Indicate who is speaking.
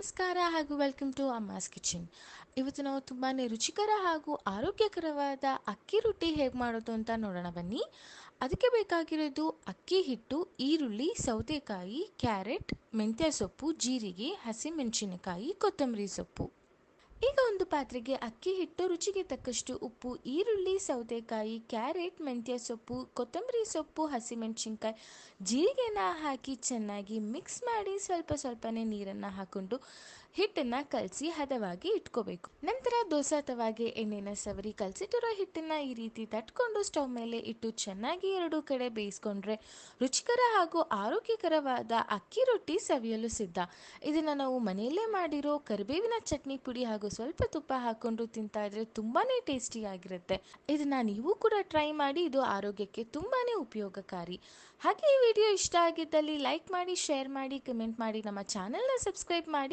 Speaker 1: ನಮಸ್ಕಾರ ಹಾಗೂ welcome to ಅಮ್ಮಾಸ್ kitchen. ಇವತ್ತು ನಾವು ತುಂಬಾ ರುಚಿಕರ ಹಾಗೂ ಆರೋಗ್ಯಕರವಾದ ಅಕ್ಕಿ ರೊಟ್ಟಿ ಹೇಗೆ ಮಾಡೋದು ಅಂತ ನೋಡೋಣ ಬನ್ನಿ. ಅದಕ್ಕೆ ಬೇಕಾಗಿರೋದು ಅಕ್ಕಿ ಹಿಟ್ಟು, ಈರುಳ್ಳಿ, ಸೌತೆಕಾಯಿ, ಕ್ಯಾರೆಟ್, ಮೆಂತ್ಯ ಸೊಪ್ಪು, ಜೀರಿಗೆ, ಹಸಿಮೆಣಸಿನಕಾಯಿ, ಕೊತ್ತಂಬರಿ ಸೊಪ್ಪು. ಈಗ ಒಂದು ಪಾತ್ರೆಗೆ ಅಕ್ಕಿ ಹಿಟ್ಟು, ರುಚಿಗೆ ತಕ್ಕಷ್ಟು ಉಪ್ಪು, ಈರುಳ್ಳಿ, ಸೌತೆಕಾಯಿ, ಕ್ಯಾರೆಟ್, ಮೆಂತ್ಯ ಸೊಪ್ಪು, ಕೊತ್ತಂಬರಿ ಸೊಪ್ಪು, ಹಸಿಮೆಣಸಿನ್ಕಾಯಿ, ಜೀರಿಗೆನ ಹಾಕಿ ಚೆನ್ನಾಗಿ ಮಿಕ್ಸ್ ಮಾಡಿ ಸ್ವಲ್ಪ ಸ್ವಲ್ಪನೇ ನೀರನ್ನು ಹಾಕ್ಕೊಂಡು ಹಿಟ್ಟನ್ನು ಕಲಸಿ ಹದವಾಗಿ ಇಟ್ಕೋಬೇಕು. ನಂತರ ದೋಸೆ ತವಾಗೆ ಎಣ್ಣೆನ ಸವರಿ ಕಲಸಿಟ್ಟಿರೋ ಹಿಟ್ಟನ್ನು ಈ ರೀತಿ ತಟ್ಕೊಂಡು ಸ್ಟವ್ ಮೇಲೆ ಇಟ್ಟು ಚೆನ್ನಾಗಿ ಎರಡೂ ಕಡೆ ಬೇಯಿಸ್ಕೊಂಡ್ರೆ ರುಚಿಕರ ಹಾಗೂ ಆರೋಗ್ಯಕರವಾದ ಅಕ್ಕಿ ರೊಟ್ಟಿ ಸವಿಯಲು ಸಿದ್ಧ. ಇದನ್ನು ನಾವು ಮನೆಯಲ್ಲೇ ಮಾಡಿರೋ ಕರಿಬೇವಿನ ಚಟ್ನಿ ಪುಡಿ ಹಾಗೂ ಸ್ವಲ್ಪ ತುಪ್ಪ ಹಾಕೊಂಡು ತಿಂತಾ ಇದ್ರೆ ತುಂಬಾನೇ ಟೇಸ್ಟಿಯಾಗಿರುತ್ತೆ. ಇದನ್ನ ನೀವು ಕೂಡ ಟ್ರೈ ಮಾಡಿ, ಇದು ಆರೋಗ್ಯಕ್ಕೆ ತುಂಬಾನೇ ಉಪಯೋಗಕಾರಿ. ಹಾಗೆ ಈ ವಿಡಿಯೋ ಇಷ್ಟ ಆಗಿದ್ದಲ್ಲಿ ಲೈಕ್ ಮಾಡಿ, ಶೇರ್ ಮಾಡಿ, ಕಮೆಂಟ್ ಮಾಡಿ, ನಮ್ಮ ಚಾನೆಲ್ನ ಸಬ್ಸ್ಕ್ರೈಬ್ ಮಾಡಿ.